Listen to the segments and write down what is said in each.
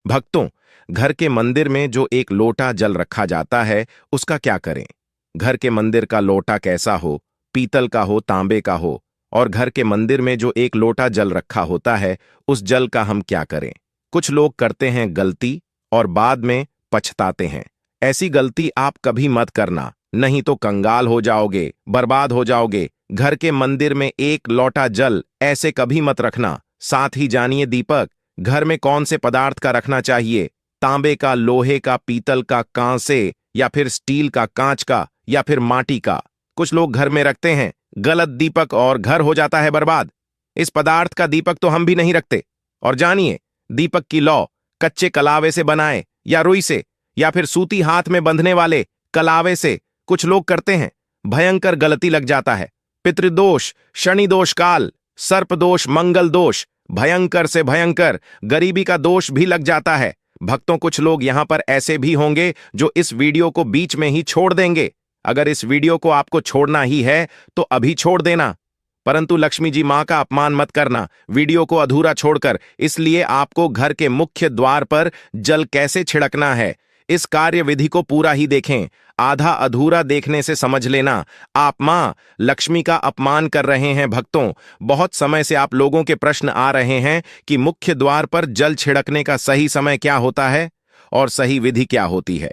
भक्तों, घर के मंदिर में जो एक लोटा जल रखा जाता है, उसका क्या करें? घर के मंदिर का लोटा कैसा हो, पीतल का हो, तांबे का हो, और घर के मंदिर में जो एक लोटा जल रखा होता है, उस जल का हम क्या करें? कुछ लोग करते हैं गलती और बाद में पछताते हैं। ऐसी गलती आप कभी मत करना, नहीं तो कंगाल हो जाओगे, बर्बाद हो जाओगे। घर के मंदिर में एक लोटा जल ऐसे कभी मत रखना। साथ ही जानिए दीपक, घर में कौन से पदार्थ का रखना चाहिए? तांबे का, लोहे का, पीतल का, कांसे, या फिर स्टील का, कांच का, या फिर माटी का। कुछ लोग घर में रखते हैं गलत दीपक और घर हो जाता है बर्बाद। इस पदार्थ का दीपक तो हम भी नहीं रखते। और जानिए, दीपक की लौ कच्चे कलावे से बनाए या रुई से, या फिर सूती हाथ में बंधने वाले कलावे से कुछ लोग करते हैं। भयंकर गलती लग जाता है। पितृदोष, शनि दोष काल, सर्प दोष, मंगल दोष, भयंकर से भयंकर गरीबी का दोष भी लग जाता है। भक्तों, कुछ लोग यहां पर ऐसे भी होंगे जो इस वीडियो को बीच में ही छोड़ देंगे। अगर इस वीडियो को आपको छोड़ना ही है तो अभी छोड़ देना, परंतु लक्ष्मी जी मां का अपमान मत करना वीडियो को अधूरा छोड़कर। इसलिए आपको घर के मुख्य द्वार पर जल कैसे छिड़कना है, इस कार्य विधि को पूरा ही देखें। आधा अधूरा देखने से समझ लेना आप मां लक्ष्मी का अपमान कर रहे हैं। भक्तों, बहुत समय से आप लोगों के प्रश्न आ रहे हैं कि मुख्य द्वार पर जल छिड़कने का सही समय क्या होता है और सही विधि क्या होती है।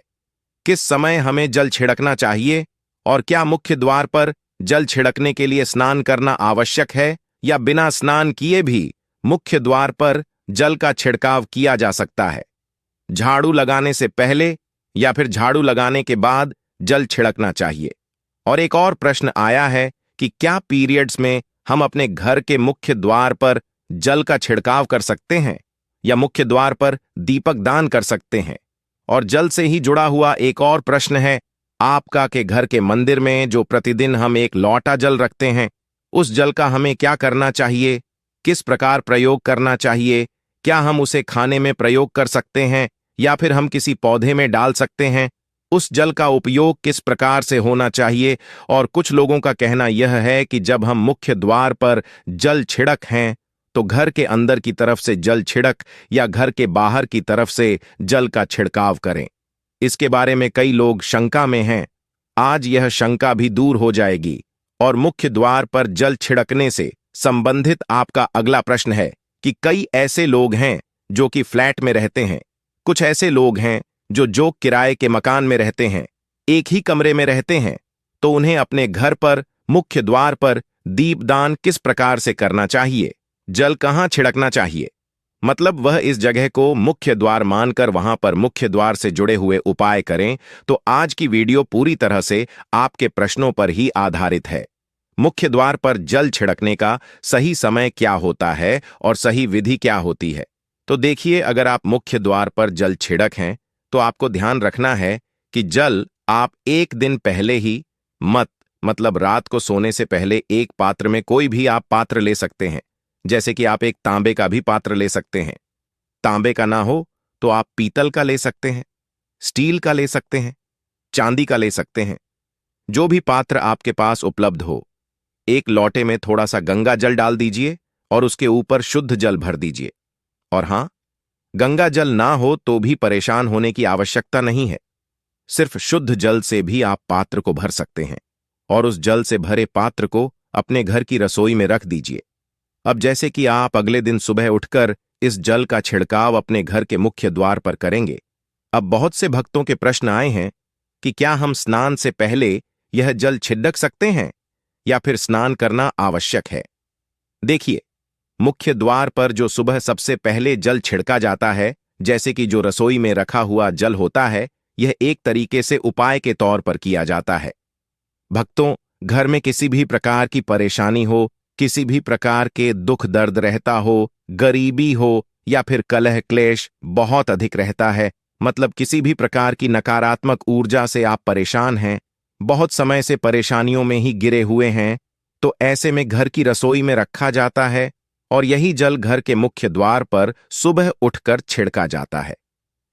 किस समय हमें जल छिड़कना चाहिए, और क्या मुख्य द्वार पर जल छिड़कने के लिए स्नान करना आवश्यक है, या बिना स्नान किए भी मुख्य द्वार पर जल का छिड़काव किया जा सकता है? झाड़ू लगाने से पहले या फिर झाड़ू लगाने के बाद जल छिड़कना चाहिए? और एक और प्रश्न आया है कि क्या पीरियड्स में हम अपने घर के मुख्य द्वार पर जल का छिड़काव कर सकते हैं, या मुख्य द्वार पर दीपक दान कर सकते हैं? और जल से ही जुड़ा हुआ एक और प्रश्न है आपका कि घर के मंदिर में जो प्रतिदिन हम एक लोटा जल रखते हैं, उस जल का हमें क्या करना चाहिए, किस प्रकार प्रयोग करना चाहिए? क्या हम उसे खाने में प्रयोग कर सकते हैं, या फिर हम किसी पौधे में डाल सकते हैं? उस जल का उपयोग किस प्रकार से होना चाहिए? और कुछ लोगों का कहना यह है कि जब हम मुख्य द्वार पर जल छिड़क हैं तो घर के अंदर की तरफ से जल छिड़क या घर के बाहर की तरफ से जल का छिड़काव करें। इसके बारे में कई लोग शंका में हैं। आज यह शंका भी दूर हो जाएगी। और मुख्य द्वार पर जल छिड़कने से संबंधित आपका अगला प्रश्न है कि कई ऐसे लोग हैं जो कि फ्लैट में रहते हैं, कुछ ऐसे लोग हैं जो किराए के मकान में रहते हैं, एक ही कमरे में रहते हैं, तो उन्हें अपने घर पर मुख्य द्वार पर दीपदान किस प्रकार से करना चाहिए, जल कहां छिड़कना चाहिए? मतलब वह इस जगह को मुख्य द्वार मानकर वहां पर मुख्य द्वार से जुड़े हुए उपाय करें। तो आज की वीडियो पूरी तरह से आपके प्रश्नों पर ही आधारित है। मुख्य द्वार पर जल छिड़कने का सही समय क्या होता है और सही विधि क्या होती है? तो देखिए, अगर आप मुख्य द्वार पर जल छिड़क हैं तो आपको ध्यान रखना है कि जल आप एक दिन पहले ही मतलब रात को सोने से पहले एक पात्र में, कोई भी आप पात्र ले सकते हैं, जैसे कि आप एक तांबे का भी पात्र ले सकते हैं। तांबे का ना हो तो आप पीतल का ले सकते हैं, स्टील का ले सकते हैं, चांदी का ले सकते हैं। जो भी पात्र आपके पास उपलब्ध हो, एक लोटे में थोड़ा सा गंगा जल डाल दीजिए और उसके ऊपर शुद्ध जल भर दीजिए। और हां, गंगा जल ना हो तो भी परेशान होने की आवश्यकता नहीं है। सिर्फ शुद्ध जल से भी आप पात्र को भर सकते हैं, और उस जल से भरे पात्र को अपने घर की रसोई में रख दीजिए। अब जैसे कि आप अगले दिन सुबह उठकर इस जल का छिड़काव अपने घर के मुख्य द्वार पर करेंगे। अब बहुत से भक्तों के प्रश्न आए हैं कि क्या हम स्नान से पहले यह जल छिड़क सकते हैं, या फिर स्नान करना आवश्यक है? देखिए, मुख्य द्वार पर जो सुबह सबसे पहले जल छिड़का जाता है, जैसे कि जो रसोई में रखा हुआ जल होता है, यह एक तरीके से उपाय के तौर पर किया जाता है। भक्तों, घर में किसी भी प्रकार की परेशानी हो, किसी भी प्रकार के दुख दर्द रहता हो, गरीबी हो, या फिर कलह क्लेश बहुत अधिक रहता है, मतलब किसी भी प्रकार की नकारात्मक ऊर्जा से आप परेशान हैं, बहुत समय से परेशानियों में ही गिरे हुए हैं, तो ऐसे में घर की रसोई में रखा जाता है और यही जल घर के मुख्य द्वार पर सुबह उठकर छिड़का जाता है।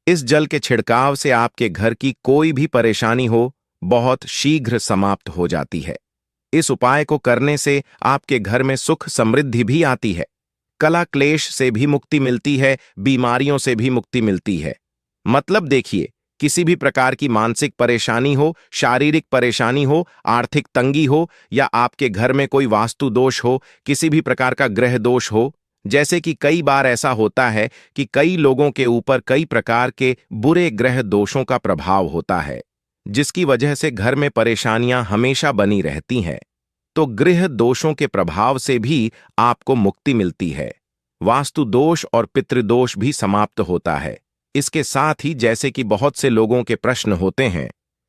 इस जल के छिड़काव से आपके घर की कोई भी परेशानी हो बहुत शीघ्र समाप्त हो जाती है। इस उपाय को करने से आपके घर में सुख समृद्धि भी आती है। कला क्लेश से भी मुक्ति मिलती है, बीमारियों से भी मुक्ति मिलती है। मतलब देखिए, किसी भी प्रकार की मानसिक परेशानी हो, शारीरिक परेशानी हो, आर्थिक तंगी हो, या आपके घर में कोई वास्तु दोष हो, किसी भी प्रकार का ग्रह दोष हो, जैसे कि कई बार ऐसा होता है कि कई लोगों के ऊपर कई प्रकार के बुरे ग्रह दोषों का प्रभाव होता है, जिसकी वजह से घर में परेशानियां हमेशा बनी रहती हैं। तो गृह दोषों के प्रभाव से भी आपको मुक्ति मिलती है। वास्तु दोष और पितृदोष भी समाप्त होता है। इसके साथ ही जैसे कि बहुत से लोगों के प्रश्न होते हैं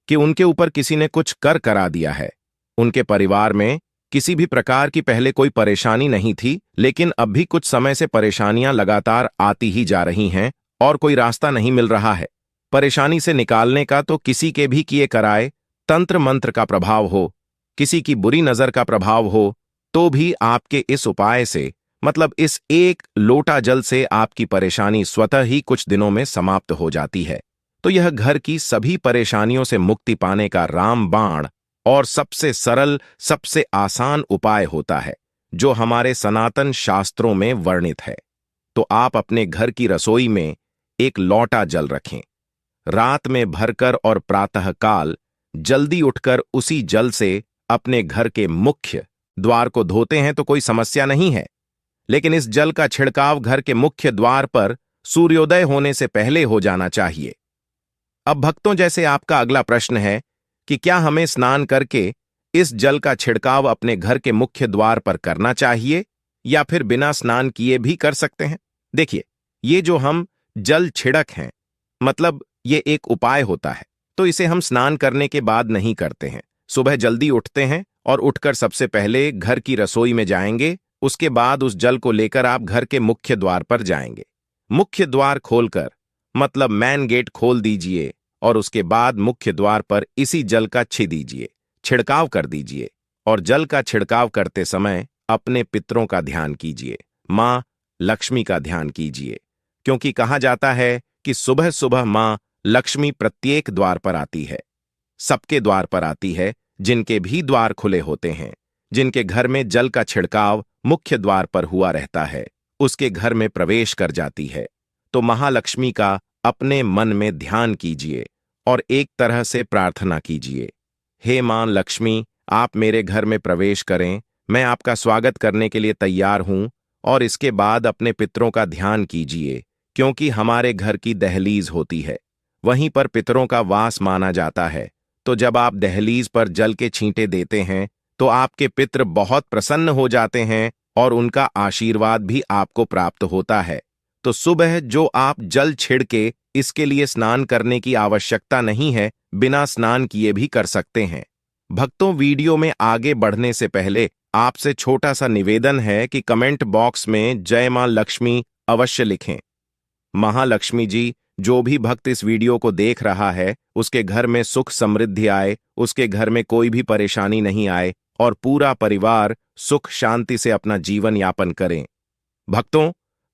कि उनके ऊपर किसी ने कुछ कर करा दिया है, उनके परिवार में किसी भी प्रकार की पहले कोई परेशानी नहीं थी, लेकिन अब भी कुछ समय से परेशानियां लगातार आती ही जा रही हैं और कोई रास्ता नहीं मिल रहा है परेशानी से निकालने का। तो किसी के भी किए कराए तंत्र मंत्र का प्रभाव हो, किसी की बुरी नजर का प्रभाव हो, तो भी आपके इस उपाय से, मतलब इस एक लोटा जल से, आपकी परेशानी स्वतः ही कुछ दिनों में समाप्त हो जाती है। तो यह घर की सभी परेशानियों से मुक्ति पाने का रामबाण और सबसे सरल, सबसे आसान उपाय होता है, जो हमारे सनातन शास्त्रों में वर्णित है। तो आप अपने घर की रसोई में एक लोटा जल रखें, रात में भरकर और प्रातःकाल जल्दी उठकर उसी जल से अपने घर के मुख्य द्वार को धोते हैं तो कोई समस्या नहीं है, लेकिन इस जल का छिड़काव घर के मुख्य द्वार पर सूर्योदय होने से पहले हो जाना चाहिए। अब भक्तों, जैसे आपका अगला प्रश्न है कि क्या हमें स्नान करके इस जल का छिड़काव अपने घर के मुख्य द्वार पर करना चाहिए या फिर बिना स्नान किए भी कर सकते हैं। देखिए, ये जो हम जल छिड़क हैं, मतलब ये एक उपाय होता है, तो इसे हम स्नान करने के बाद नहीं करते हैं। सुबह जल्दी उठते हैं और उठकर सबसे पहले घर की रसोई में जाएंगे, उसके बाद उस जल को लेकर आप घर के मुख्य द्वार पर जाएंगे। मुख्य द्वार खोलकर, मतलब मैन गेट खोल दीजिए, और उसके बाद मुख्य द्वार पर इसी जल का छिड़काव कर दीजिए। और जल का छिड़काव करते समय अपने पितरों का ध्यान कीजिए, मां लक्ष्मी का ध्यान कीजिए, क्योंकि कहा जाता है कि सुबह सुबह मां लक्ष्मी प्रत्येक द्वार पर आती है, सबके द्वार पर आती है, जिनके भी द्वार खुले होते हैं, जिनके घर में जल का छिड़काव मुख्य द्वार पर हुआ रहता है, उसके घर में प्रवेश कर जाती है। तो महालक्ष्मी का अपने मन में ध्यान कीजिए और एक तरह से प्रार्थना कीजिए, हे मां लक्ष्मी, आप मेरे घर में प्रवेश करें, मैं आपका स्वागत करने के लिए तैयार हूं। और इसके बाद अपने पितरों का ध्यान कीजिए, क्योंकि हमारे घर की दहलीज होती है, वहीं पर पितरों का वास माना जाता है। तो जब आप दहलीज पर जल के छींटे देते हैं तो आपके पितृ बहुत प्रसन्न हो जाते हैं और उनका आशीर्वाद भी आपको प्राप्त होता है। तो सुबह जो आप जल छिड़के, इसके लिए स्नान करने की आवश्यकता नहीं है, बिना स्नान किए भी कर सकते हैं। भक्तों, वीडियो में आगे बढ़ने से पहले आपसे छोटा सा निवेदन है कि कमेंट बॉक्स में जय मां लक्ष्मी अवश्य लिखें। महालक्ष्मी जी, जो भी भक्त इस वीडियो को देख रहा है, उसके घर में सुख समृद्धि आए, उसके घर में कोई भी परेशानी नहीं आए और पूरा परिवार सुख शांति से अपना जीवन यापन करें। भक्तों,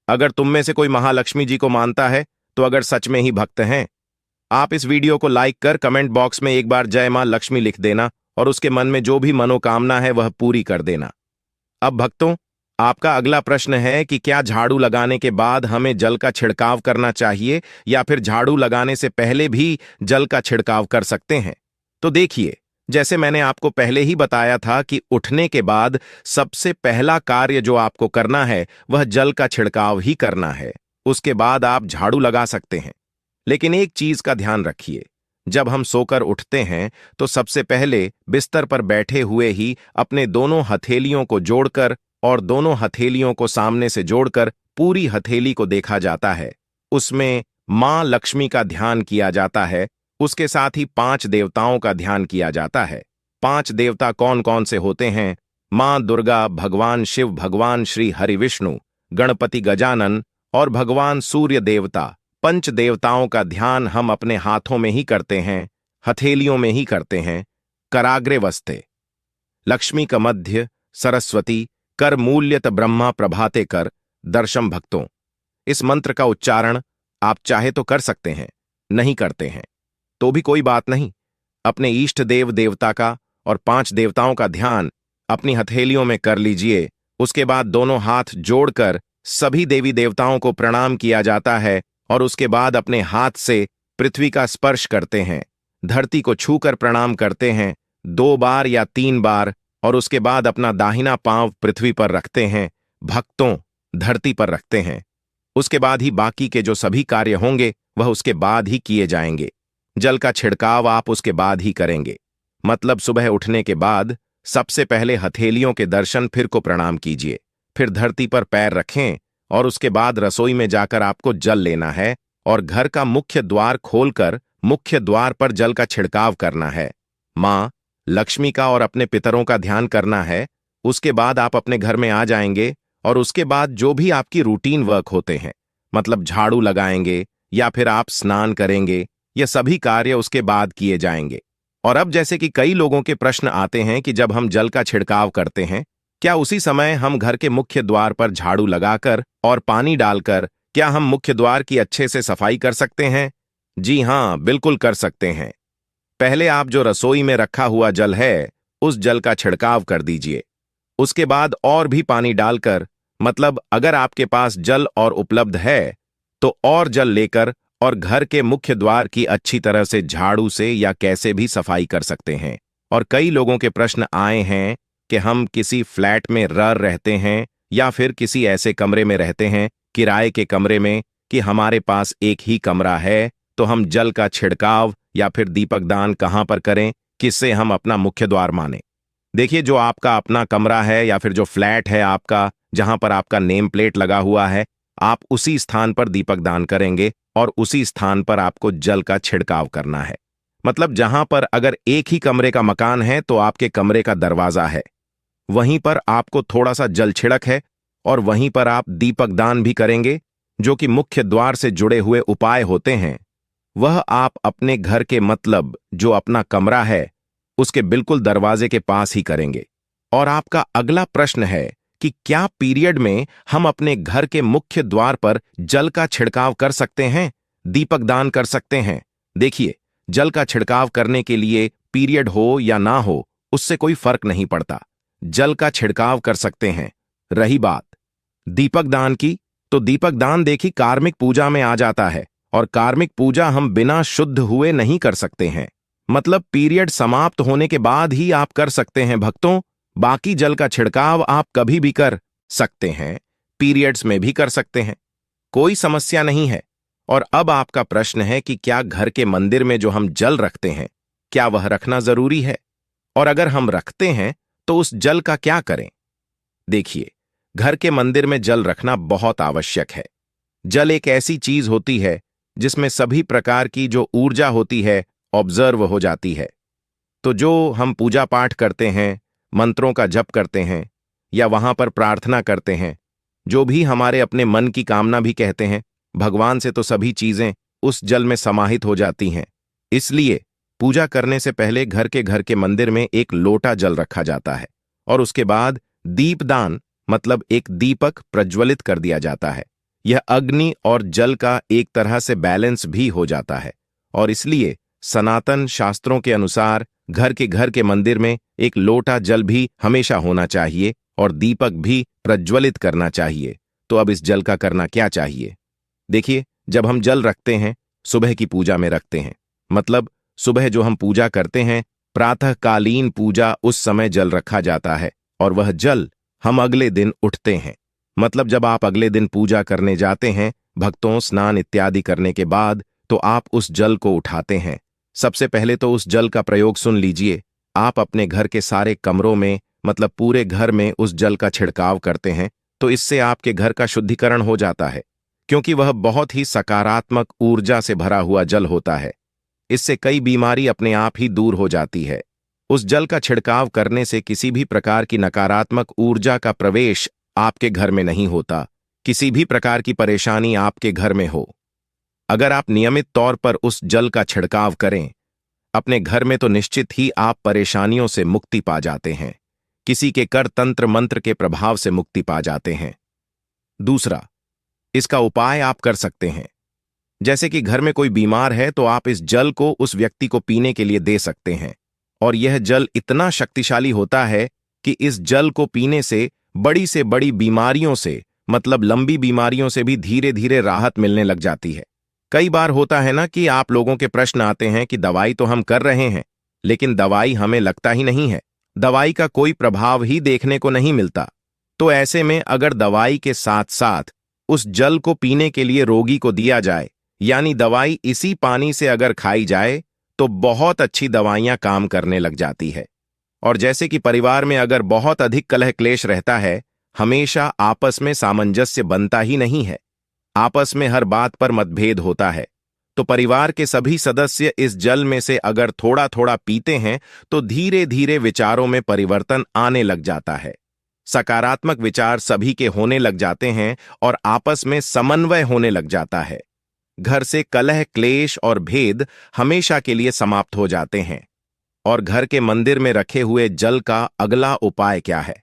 अगर तुम में से कोई महालक्ष्मी जी को मानता है, तो अगर सच में ही भक्त हैं, आप इस वीडियो को लाइक कर कमेंट बॉक्स में एक बार जय मां लक्ष्मी लिख देना और उसके मन में जो भी मनोकामना है वह पूरी कर देना। अब भक्तों, आपका अगला प्रश्न है कि क्या झाड़ू लगाने के बाद हमें जल का छिड़काव करना चाहिए या फिर झाड़ू लगाने से पहले भी जल का छिड़काव कर सकते हैं। तो देखिए, जैसे मैंने आपको पहले ही बताया था कि उठने के बाद सबसे पहला कार्य जो आपको करना है वह जल का छिड़काव ही करना है। उसके बाद आप झाड़ू लगा सकते हैं, लेकिन एक चीज का ध्यान रखिए, जब हम सोकर उठते हैं तो सबसे पहले बिस्तर पर बैठे हुए ही अपने दोनों हथेलियों को जोड़कर और दोनों हथेलियों को सामने से जोड़कर पूरी हथेली को देखा जाता है, उसमें मां लक्ष्मी का ध्यान किया जाता है। उसके साथ ही 5 देवताओं का ध्यान किया जाता है। 5 देवता कौन कौन से होते हैं? मां दुर्गा, भगवान शिव, भगवान श्री हरि विष्णु, गणपति गजानन और भगवान सूर्य देवता। 5 देवताओं का ध्यान हम अपने हाथों में ही करते हैं, हथेलियों में ही करते हैं। कराग्रे वस्ते लक्ष्मी का मध्य, सरस्वती कर मूल्यत ब्रह्मा प्रभाते कर दर्शम। भक्तों, इस मंत्र का उच्चारण आप चाहे तो कर सकते हैं, नहीं करते हैं तो भी कोई बात नहीं। अपने इष्ट देव देवता का और 5 देवताओं का ध्यान अपनी हथेलियों में कर लीजिए। उसके बाद दोनों हाथ जोड़कर सभी देवी देवताओं को प्रणाम किया जाता है और उसके बाद अपने हाथ से पृथ्वी का स्पर्श करते हैं, धरती को छूकर प्रणाम करते हैं 2 बार या 3 बार, और उसके बाद अपना दाहिना पांव पृथ्वी पर रखते हैं, भक्तों धरती पर रखते हैं। उसके बाद ही बाकी के जो सभी कार्य होंगे वह उसके बाद ही किए जाएंगे। जल का छिड़काव आप उसके बाद ही करेंगे। मतलब सुबह उठने के बाद सबसे पहले हथेलियों के दर्शन, फिर को प्रणाम कीजिए, फिर धरती पर पैर रखें और उसके बाद रसोई में जाकर आपको जल लेना है और घर का मुख्य द्वार खोलकर मुख्य द्वार पर जल का छिड़काव करना है। मां लक्ष्मी का और अपने पितरों का ध्यान करना है। उसके बाद आप अपने घर में आ जाएंगे और उसके बाद जो भी आपकी रूटीन वर्क होते हैं, मतलब झाड़ू लगाएंगे या फिर आप स्नान करेंगे, ये सभी कार्य उसके बाद किए जाएंगे। और अब जैसे कि कई लोगों के प्रश्न आते हैं कि जब हम जल का छिड़काव करते हैं, क्या उसी समय हम घर के मुख्य द्वार पर झाड़ू लगाकर और पानी डालकर क्या हम मुख्य द्वार की अच्छे से सफाई कर सकते हैं? जी हां, बिल्कुल कर सकते हैं। पहले आप जो रसोई में रखा हुआ जल है उस जल का छिड़काव कर दीजिए। उसके बाद और भी पानी डालकर, मतलब अगर आपके पास जल और उपलब्ध है तो और जल लेकर और घर के मुख्य द्वार की अच्छी तरह से झाड़ू से या कैसे भी सफाई कर सकते हैं। और कई लोगों के प्रश्न आए हैं कि हम किसी फ्लैट में रहते हैं या फिर किसी ऐसे कमरे में रहते हैं, किराए के कमरे में, कि हमारे पास एक ही कमरा है, तो हम जल का छिड़काव या फिर दीपक दान कहां पर करें, किससे हम अपना मुख्य द्वार माने। देखिए, जो आपका अपना कमरा है या फिर जो फ्लैट है आपका, जहां पर आपका नेम प्लेट लगा हुआ है, आप उसी स्थान पर दीपक दान करेंगे और उसी स्थान पर आपको जल का छिड़काव करना है। मतलब जहां पर अगर एक ही कमरे का मकान है तो आपके कमरे का दरवाजा है, वहीं पर आपको थोड़ा सा जल छिड़क है और वहीं पर आप दीपक दान भी करेंगे, जो कि मुख्य द्वार से जुड़े हुए उपाय होते हैं। वह आप अपने घर के, मतलब जो अपना कमरा है उसके बिल्कुल दरवाजे के पास ही करेंगे। और आपका अगला प्रश्न है कि क्या पीरियड में हम अपने घर के मुख्य द्वार पर जल का छिड़काव कर सकते हैं, दीपक दान कर सकते हैं? देखिए, जल का छिड़काव करने के लिए पीरियड हो या ना हो उससे कोई फर्क नहीं पड़ता, जल का छिड़काव कर सकते हैं। रही बात दीपक दान की, तो दीपक दान देखी कार्मिक पूजा में आ जाता है और कार्मिक पूजा हम बिना शुद्ध हुए नहीं कर सकते हैं। मतलब पीरियड समाप्त होने के बाद ही आप कर सकते हैं भक्तों। बाकी जल का छिड़काव आप कभी भी कर सकते हैं, पीरियड्स में भी कर सकते हैं, कोई समस्या नहीं है। और अब आपका प्रश्न है कि क्या घर के मंदिर में जो हम जल रखते हैं, क्या वह रखना जरूरी है? और अगर हम रखते हैं तो उस जल का क्या करें? देखिए, घर के मंदिर में जल रखना बहुत आवश्यक है। जल एक ऐसी चीज होती है जिसमें सभी प्रकार की जो ऊर्जा होती है ऑब्जर्व हो जाती है। तो जो हम पूजा पाठ करते हैं, मंत्रों का जप करते हैं या वहां पर प्रार्थना करते हैं, जो भी हमारे अपने मन की कामना भी कहते हैं, भगवान से तो सभी चीजें उस जल में समाहित हो जाती हैं। इसलिए पूजा करने से पहले घर के मंदिर में एक लोटा जल रखा जाता है और उसके बाद दीपदान, मतलब एक दीपक प्रज्वलित कर दिया जाता है। यह अग्नि और जल का एक तरह से बैलेंस भी हो जाता है और इसलिए सनातन शास्त्रों के अनुसार घर के मंदिर में एक लोटा जल भी हमेशा होना चाहिए और दीपक भी प्रज्वलित करना चाहिए। तो अब इस जल का करना क्या चाहिए? देखिए, जब हम जल रखते हैं, सुबह की पूजा में रखते हैं, मतलब सुबह जो हम पूजा करते हैं, प्रातःकालीन पूजा, उस समय जल रखा जाता है और वह जल हम अगले दिन उठते हैं। मतलब जब आप अगले दिन पूजा करने जाते हैं, भक्तों स्नान इत्यादि करने के बाद, तो आप उस जल को उठाते हैं। सबसे पहले तो उस जल का प्रयोग सुन लीजिए। आप अपने घर के सारे कमरों में, मतलब पूरे घर में उस जल का छिड़काव करते हैं, तो इससे आपके घर का शुद्धिकरण हो जाता है, क्योंकि वह बहुत ही सकारात्मक ऊर्जा से भरा हुआ जल होता है। इससे कई बीमारी अपने आप ही दूर हो जाती है। उस जल का छिड़काव करने से किसी भी प्रकार की नकारात्मक ऊर्जा का प्रवेश आपके घर में नहीं होता, किसी भी प्रकार की परेशानी आपके घर में हो। अगर आप नियमित तौर पर उस जल का छिड़काव करें अपने घर में, तो निश्चित ही आप परेशानियों से मुक्ति पा जाते हैं, किसी के कर तंत्र मंत्र के प्रभाव से मुक्ति पा जाते हैं। दूसरा, इसका उपाय आप कर सकते हैं। जैसे कि घर में कोई बीमार है तो आप इस जल को उस व्यक्ति को पीने के लिए दे सकते हैं और यह जल इतना शक्तिशाली होता है कि इस जल को पीने से बड़ी बीमारियों से मतलब लंबी बीमारियों से भी धीरे धीरे राहत मिलने लग जाती है। कई बार होता है ना कि आप लोगों के प्रश्न आते हैं कि दवाई तो हम कर रहे हैं, लेकिन दवाई हमें लगता ही नहीं है, दवाई का कोई प्रभाव ही देखने को नहीं मिलता। तो ऐसे में अगर दवाई के साथ साथ उस जल को पीने के लिए रोगी को दिया जाए, यानी दवाई इसी पानी से अगर खाई जाए, तो बहुत अच्छी दवाइयां काम करने लग जाती है। और जैसे कि परिवार में अगर बहुत अधिक कलह क्लेश रहता है, हमेशा आपस में सामंजस्य बनता ही नहीं है, आपस में हर बात पर मतभेद होता है, तो परिवार के सभी सदस्य इस जल में से अगर थोड़ा थोड़ा पीते हैं तो धीरे धीरे विचारों में परिवर्तन आने लग जाता है। सकारात्मक विचार सभी के होने लग जाते हैं और आपस में समन्वय होने लग जाता है। घर से कलह क्लेश और भेद हमेशा के लिए समाप्त हो जाते हैं। और घर के मंदिर में रखे हुए जल का अगला उपाय क्या है?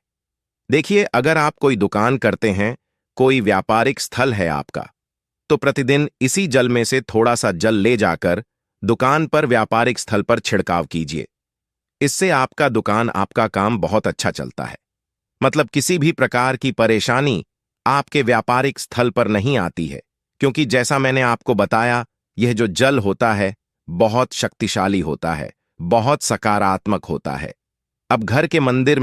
देखिए, अगर आप कोई दुकान करते हैं, कोई व्यापारिक स्थल है आपका, तो प्रतिदिन इसी जल में से थोड़ा सा जल ले जाकर दुकान पर व्यापारिक स्थल पर छिड़काव कीजिए। इससे आपका दुकान आपका काम बहुत अच्छा चलता है। मतलब किसी भी प्रकार की परेशानी आपके व्यापारिक स्थल पर नहीं आती है, क्योंकि जैसा मैंने आपको बताया, यह जो जल होता है बहुत शक्तिशाली होता है, बहुत सकारात्मक होता है। अब घर के मंदिर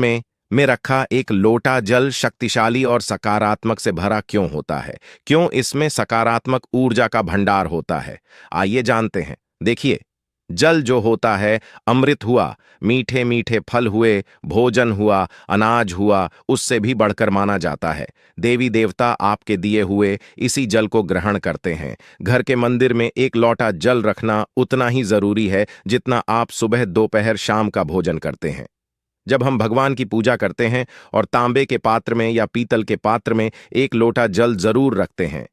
में रखा एक लोटा जल शक्तिशाली और सकारात्मक से भरा क्यों होता है? क्यों इसमें सकारात्मक ऊर्जा का भंडार होता है? आइए जानते हैं। देखिए, जल जो होता है अमृत हुआ, मीठे मीठे फल हुए, भोजन हुआ, अनाज हुआ, उससे भी बढ़कर माना जाता है। देवी देवता आपके दिए हुए इसी जल को ग्रहण करते हैं। घर के मंदिर में एक लोटा जल रखना उतना ही जरूरी है जितना आप सुबह दोपहर शाम का भोजन करते हैं। जब हम भगवान की पूजा करते हैं और तांबे के पात्र में या पीतल के पात्र में एक लोटा जल जरूर रखते हैं।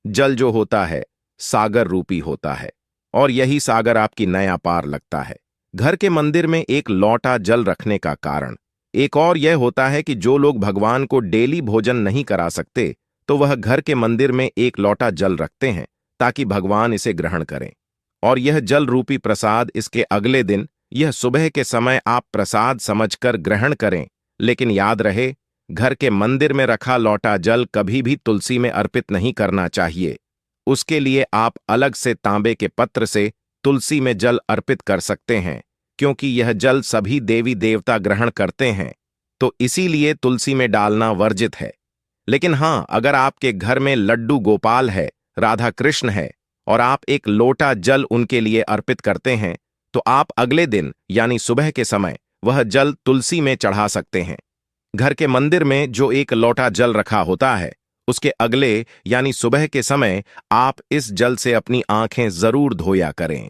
जल जो होता है सागर रूपी होता है, और यही सागर आपकी नया पार लगता है। घर के मंदिर में एक लोटा जल रखने का कारण एक और यह होता है कि जो लोग भगवान को डेली भोजन नहीं करा सकते, तो वह घर के मंदिर में एक लोटा जल रखते हैं ताकि भगवान इसे ग्रहण करें। और यह जल रूपी प्रसाद इसके अगले दिन, यह सुबह के समय आप प्रसाद समझकर ग्रहण करें। लेकिन याद रहे, घर के मंदिर में रखा लोटा जल कभी भी तुलसी में अर्पित नहीं करना चाहिए। उसके लिए आप अलग से तांबे के पत्र से तुलसी में जल अर्पित कर सकते हैं, क्योंकि यह जल सभी देवी देवता ग्रहण करते हैं, तो इसीलिए तुलसी में डालना वर्जित है। लेकिन हां, अगर आपके घर में लड्डू गोपाल है, राधा कृष्ण है, और आप एक लोटा जल उनके लिए अर्पित करते हैं, तो आप अगले दिन यानी सुबह के समय वह जल तुलसी में चढ़ा सकते हैं। घर के मंदिर में जो एक लोटा जल रखा होता है, उसके अगले यानी सुबह के समय आप इस जल से अपनी आंखें जरूर धोया करें।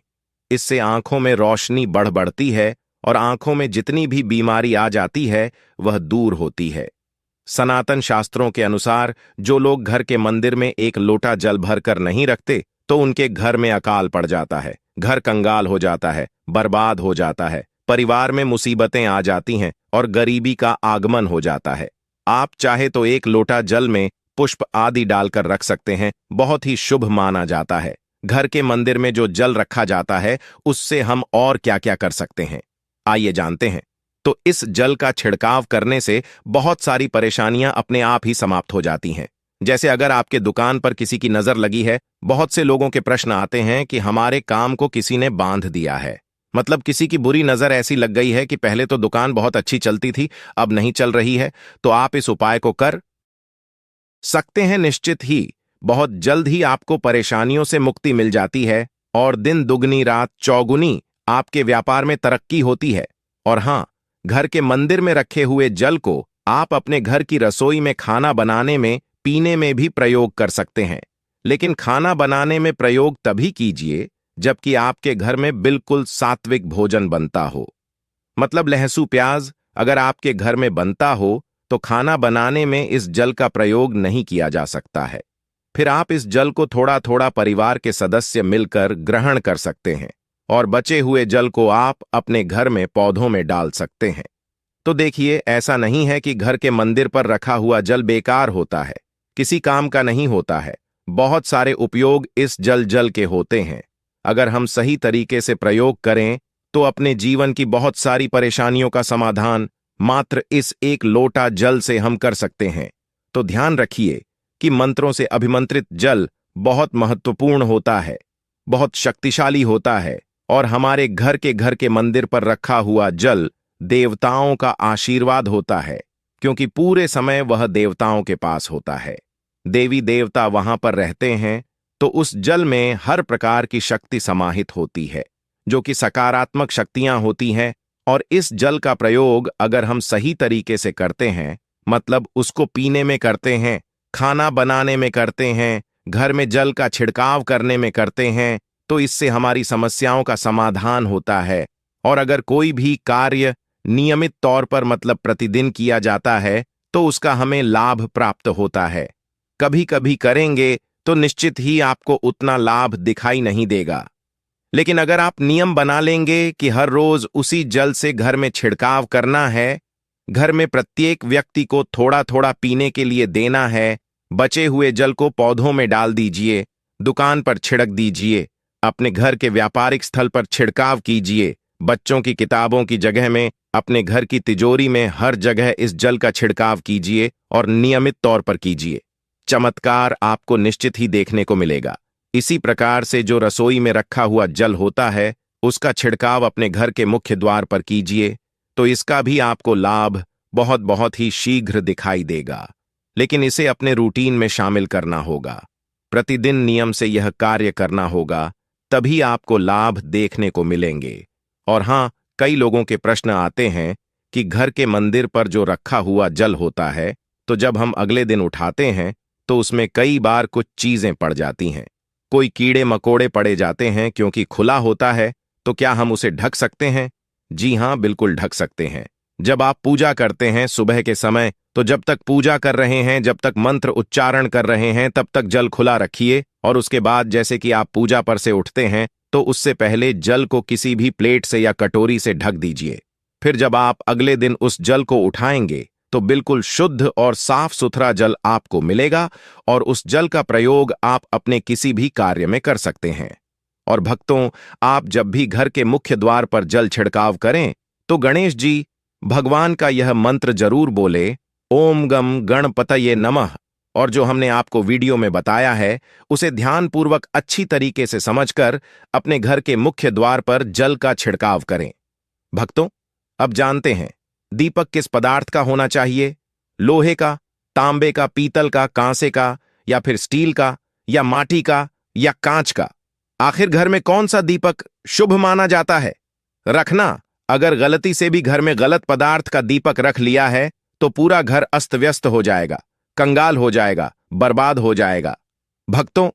इससे आंखों में रोशनी बढ़ती है और आंखों में जितनी भी बीमारी आ जाती है वह दूर होती है। सनातन शास्त्रों के अनुसार जो लोग घर के मंदिर में एक लोटा जल भरकर नहीं रखते, तो उनके घर में अकाल पड़ जाता है, घर कंगाल हो जाता है, बर्बाद हो जाता है, परिवार में मुसीबतें आ जाती हैं और गरीबी का आगमन हो जाता है। आप चाहे तो एक लोटा जल में पुष्प आदि डालकर रख सकते हैं, बहुत ही शुभ माना जाता है। घर के मंदिर में जो जल रखा जाता है उससे हम और क्या क्या कर सकते हैं, आइए जानते हैं। तो इस जल का छिड़काव करने से बहुत सारी परेशानियां अपने आप ही समाप्त हो जाती हैं। जैसे अगर आपके दुकान पर किसी की नजर लगी है, बहुत से लोगों के प्रश्न आते हैं कि हमारे काम को किसी ने बांध दिया है। मतलब किसी की बुरी नजर ऐसी लग गई है कि पहले तो दुकान बहुत अच्छी चलती थी, अब नहीं चल रही है। तो आप इस उपाय को कर सकते हैं। निश्चित ही बहुत जल्द ही आपको परेशानियों से मुक्ति मिल जाती है और दिन दुगनी रात चौगुनी आपके व्यापार में तरक्की होती है। और हां, घर के मंदिर में रखे हुए जल को आप अपने घर की रसोई में खाना बनाने में, पीने में भी प्रयोग कर सकते हैं। लेकिन खाना बनाने में प्रयोग तभी कीजिए जबकि आपके घर में बिल्कुल सात्विक भोजन बनता हो। मतलब लहसुन प्याज अगर आपके घर में बनता हो तो खाना बनाने में इस जल का प्रयोग नहीं किया जा सकता है। फिर आप इस जल को थोड़ा थोड़ा परिवार के सदस्य मिलकर ग्रहण कर सकते हैं और बचे हुए जल को आप अपने घर में पौधों में डाल सकते हैं। तो देखिए, ऐसा नहीं है कि घर के मंदिर पर रखा हुआ जल बेकार होता है, किसी काम का नहीं होता है। बहुत सारे उपयोग इस जल के होते हैं। अगर हम सही तरीके से प्रयोग करें तो अपने जीवन की बहुत सारी परेशानियों का समाधान मात्र इस एक लोटा जल से हम कर सकते हैं। तो ध्यान रखिए, कि मंत्रों से अभिमंत्रित जल बहुत महत्वपूर्ण होता है, बहुत शक्तिशाली होता है, और हमारे घर के मंदिर पर रखा हुआ जल देवताओं का आशीर्वाद होता है, क्योंकि पूरे समय वह देवताओं के पास होता है। देवी देवता वहां पर रहते हैं, तो उस जल में हर प्रकार की शक्ति समाहित होती है, जो कि सकारात्मक शक्तियां होती हैं। और इस जल का प्रयोग अगर हम सही तरीके से करते हैं, मतलब उसको पीने में करते हैं, खाना बनाने में करते हैं, घर में जल का छिड़काव करने में करते हैं, तो इससे हमारी समस्याओं का समाधान होता है। और अगर कोई भी कार्य नियमित तौर पर मतलब प्रतिदिन किया जाता है, तो उसका हमें लाभ प्राप्त होता है। कभी कभी करेंगे तो निश्चित ही आपको उतना लाभ दिखाई नहीं देगा, लेकिन अगर आप नियम बना लेंगे कि हर रोज उसी जल से घर में छिड़काव करना है, घर में प्रत्येक व्यक्ति को थोड़ा थोड़ा पीने के लिए देना है, बचे हुए जल को पौधों में डाल दीजिए, दुकान पर छिड़क दीजिए, अपने घर के व्यापारिक स्थल पर छिड़काव कीजिए, बच्चों की किताबों की जगह में, अपने घर की तिजोरी में, हर जगह इस जल का छिड़काव कीजिए और नियमित तौर पर कीजिए। चमत्कार आपको निश्चित ही देखने को मिलेगा। इसी प्रकार से जो रसोई में रखा हुआ जल होता है, उसका छिड़काव अपने घर के मुख्य द्वार पर कीजिए, तो इसका भी आपको लाभ बहुत बहुत ही शीघ्र दिखाई देगा। लेकिन इसे अपने रूटीन में शामिल करना होगा, प्रतिदिन नियम से यह कार्य करना होगा, तभी आपको लाभ देखने को मिलेंगे। और हां, कई लोगों के प्रश्न आते हैं कि घर के मंदिर पर जो रखा हुआ जल होता है, तो जब हम अगले दिन उठाते हैं तो उसमें कई बार कुछ चीजें पड़ जाती हैं, कोई कीड़े मकोड़े पड़े जाते हैं, क्योंकि खुला होता है। तो क्या हम उसे ढक सकते हैं? जी हां, बिल्कुल ढक सकते हैं। जब आप पूजा करते हैं सुबह के समय, तो जब तक पूजा कर रहे हैं, जब तक मंत्र उच्चारण कर रहे हैं, तब तक जल खुला रखिए। और उसके बाद जैसे कि आप पूजा पर से उठते हैं, तो उससे पहले जल को किसी भी प्लेट से या कटोरी से ढक दीजिए। फिर जब आप अगले दिन उस जल को उठाएंगे, तो बिल्कुल शुद्ध और साफ सुथरा जल आपको मिलेगा, और उस जल का प्रयोग आप अपने किसी भी कार्य में कर सकते हैं। और भक्तों, आप जब भी घर के मुख्य द्वार पर जल छिड़काव करें, तो गणेश जी भगवान का यह मंत्र जरूर बोले, ओम गम गणपतये नमः। और जो हमने आपको वीडियो में बताया है, उसे ध्यानपूर्वक अच्छी तरीके से समझकर अपने घर के मुख्य द्वार पर जल का छिड़काव करें। भक्तों, अब जानते हैं दीपक किस पदार्थ का होना चाहिए? लोहे का, तांबे का, पीतल का, कांसे का, या फिर स्टील का, या माटी का, या कांच का? आखिर घर में कौन सा दीपक शुभ माना जाता है? रखना, अगर गलती से भी घर में गलत पदार्थ का दीपक रख लिया है, तो पूरा घर अस्त व्यस्त हो जाएगा, कंगाल हो जाएगा, बर्बाद हो जाएगा। भक्तों,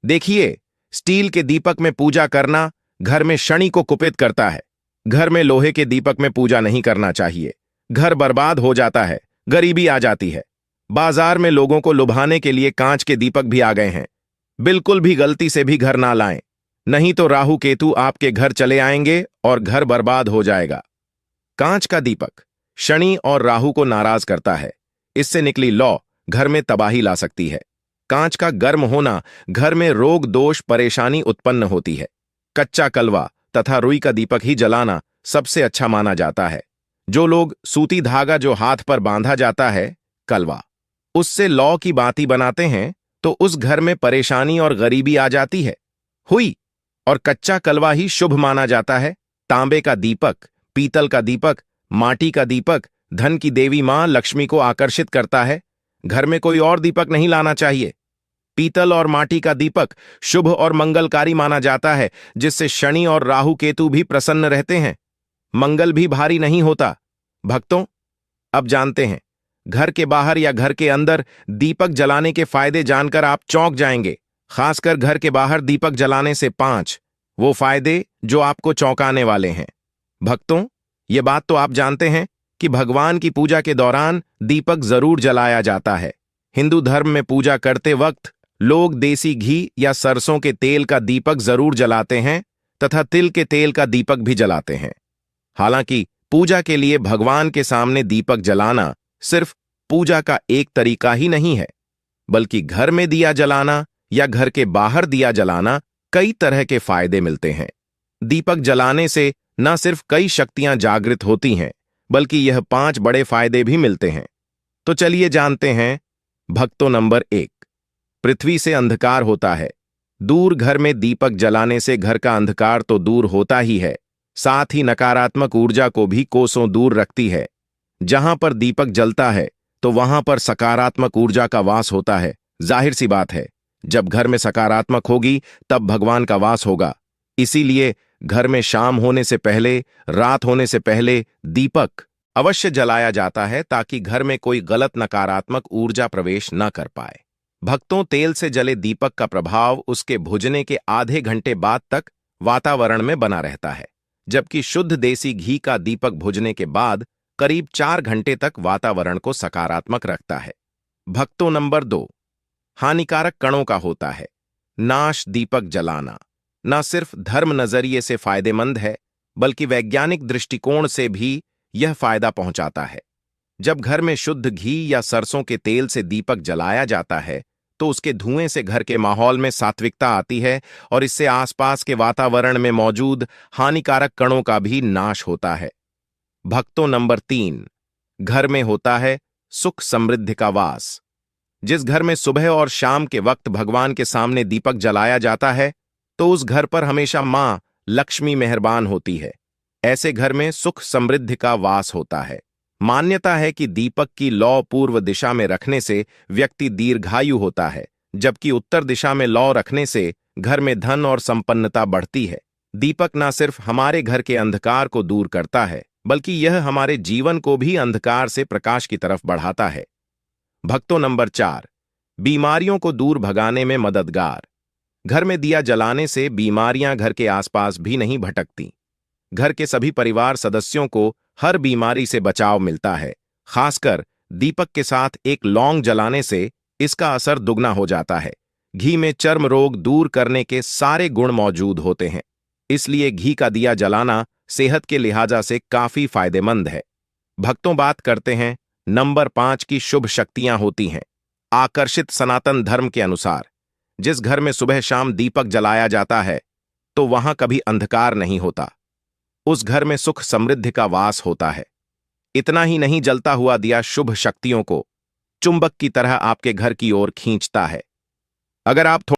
देखिए, स्टील के दीपक में पूजा करना घर में शनि को कुपित करता है। घर में लोहे के दीपक में पूजा नहीं करना चाहिए, घर बर्बाद हो जाता है, गरीबी आ जाती है। बाजार में लोगों को लुभाने के लिए कांच के दीपक भी आ गए हैं। बिल्कुल भी गलती से भी घर ना लाएं, नहीं तो राहु केतु आपके घर चले आएंगे और घर बर्बाद हो जाएगा। कांच का दीपक शनि और राहु को नाराज करता है, इससे निकली लौ घर में तबाही ला सकती है। कांच का गर्म होना घर में रोग दोष परेशानी उत्पन्न होती है। कच्चा कलवा तथा रुई का दीपक ही जलाना सबसे अच्छा माना जाता है। जो लोग सूती धागा जो हाथ पर बांधा जाता है, कलवा, उससे लौ की बाती बनाते हैं, तो उस घर में परेशानी और गरीबी आ जाती है। हुई और कच्चा कलवा ही शुभ माना जाता है। तांबे का दीपक, पीतल का दीपक, माटी का दीपक धन की देवी मां लक्ष्मी को आकर्षित करता है। घर में कोई और दीपक नहीं लाना चाहिए। पीतल और माटी का दीपक शुभ और मंगलकारी माना जाता है, जिससे शनि और राहु केतु भी प्रसन्न रहते हैं, मंगल भी भारी नहीं होता। भक्तों, अब जानते हैं घर के बाहर या घर के अंदर दीपक जलाने के फायदे जानकर आप चौंक जाएंगे। खासकर घर के बाहर दीपक जलाने से 5 वो फायदे जो आपको चौंकाने वाले हैं। भक्तों, ये बात तो आप जानते हैं कि भगवान की पूजा के दौरान दीपक जरूर जलाया जाता है। हिंदू धर्म में पूजा करते वक्त लोग देसी घी या सरसों के तेल का दीपक जरूर जलाते हैं तथा तिल के तेल का दीपक भी जलाते हैं। हालांकि पूजा के लिए भगवान के सामने दीपक जलाना सिर्फ पूजा का एक तरीका ही नहीं है, बल्कि घर में दिया जलाना या घर के बाहर दिया जलाना कई तरह के फायदे मिलते हैं। दीपक जलाने से न सिर्फ कई शक्तियां जागृत होती हैं, बल्कि यह 5 बड़े फायदे भी मिलते हैं। तो चलिए जानते हैं। भक्तों, नंबर 1, पृथ्वी से अंधकार होता है। दूर घर में दीपक जलाने से घर का अंधकार तो दूर होता ही है, साथ ही नकारात्मक ऊर्जा को भी कोसों दूर रखती है। जहां पर दीपक जलता है तो वहां पर सकारात्मक ऊर्जा का वास होता है। जाहिर सी बात है, जब घर में सकारात्मक होगी तब भगवान का वास होगा। इसीलिए घर में शाम होने से पहले, रात होने से पहले दीपक अवश्य जलाया जाता है, ताकि घर में कोई गलत नकारात्मक ऊर्जा प्रवेश न कर पाए। भक्तों, तेल से जले दीपक का प्रभाव उसके भुजने के आधे घंटे बाद तक वातावरण में बना रहता है, जबकि शुद्ध देसी घी का दीपक भुजने के बाद करीब 4 घंटे तक वातावरण को सकारात्मक रखता है। भक्तों, नंबर 2, हानिकारक कणों का होता है। नाश दीपक जलाना न सिर्फ धर्म नजरिए से फायदेमंद है, बल्कि वैज्ञानिक दृष्टिकोण से भी यह फायदा पहुंचाता है। जब घर में शुद्ध घी या सरसों के तेल से दीपक जलाया जाता है तो उसके धुएं से घर के माहौल में सात्विकता आती है और इससे आसपास के वातावरण में मौजूद हानिकारक कणों का भी नाश होता है। भक्तों, नंबर 3, घर में होता है सुख समृद्धि का वास। जिस घर में सुबह और शाम के वक्त भगवान के सामने दीपक जलाया जाता है तो उस घर पर हमेशा मां लक्ष्मी मेहरबान होती है। ऐसे घर में सुख समृद्धि का वास होता है। मान्यता है कि दीपक की लौ पूर्व दिशा में रखने से व्यक्ति दीर्घायु होता है, जबकि उत्तर दिशा में लौ रखने से घर में धन और संपन्नता बढ़ती है। दीपक न सिर्फ हमारे घर के अंधकार को दूर करता है, बल्कि यह हमारे जीवन को भी अंधकार से प्रकाश की तरफ बढ़ाता है। भक्तों, नंबर 4, बीमारियों को दूर भगाने में मददगार। घर में दिया जलाने से बीमारियां घर के आसपास भी नहीं भटकती। घर के सभी परिवार सदस्यों को हर बीमारी से बचाव मिलता है। खासकर दीपक के साथ एक लौंग जलाने से इसका असर दुगना हो जाता है। घी में चर्म रोग दूर करने के सारे गुण मौजूद होते हैं, इसलिए घी का दिया जलाना सेहत के लिहाजा से काफी फायदेमंद है। भक्तों, बात करते हैं नंबर 5 की शुभ शक्तियां होती हैं। आकर्षित सनातन धर्म के अनुसार जिस घर में सुबह शाम दीपक जलाया जाता है तो वहां कभी अंधकार नहीं होता। उस घर में सुख समृद्धि का वास होता है। इतना ही नहीं, जलता हुआ दिया शुभ शक्तियों को चुंबक की तरह आपके घर की ओर खींचता है। अगर आप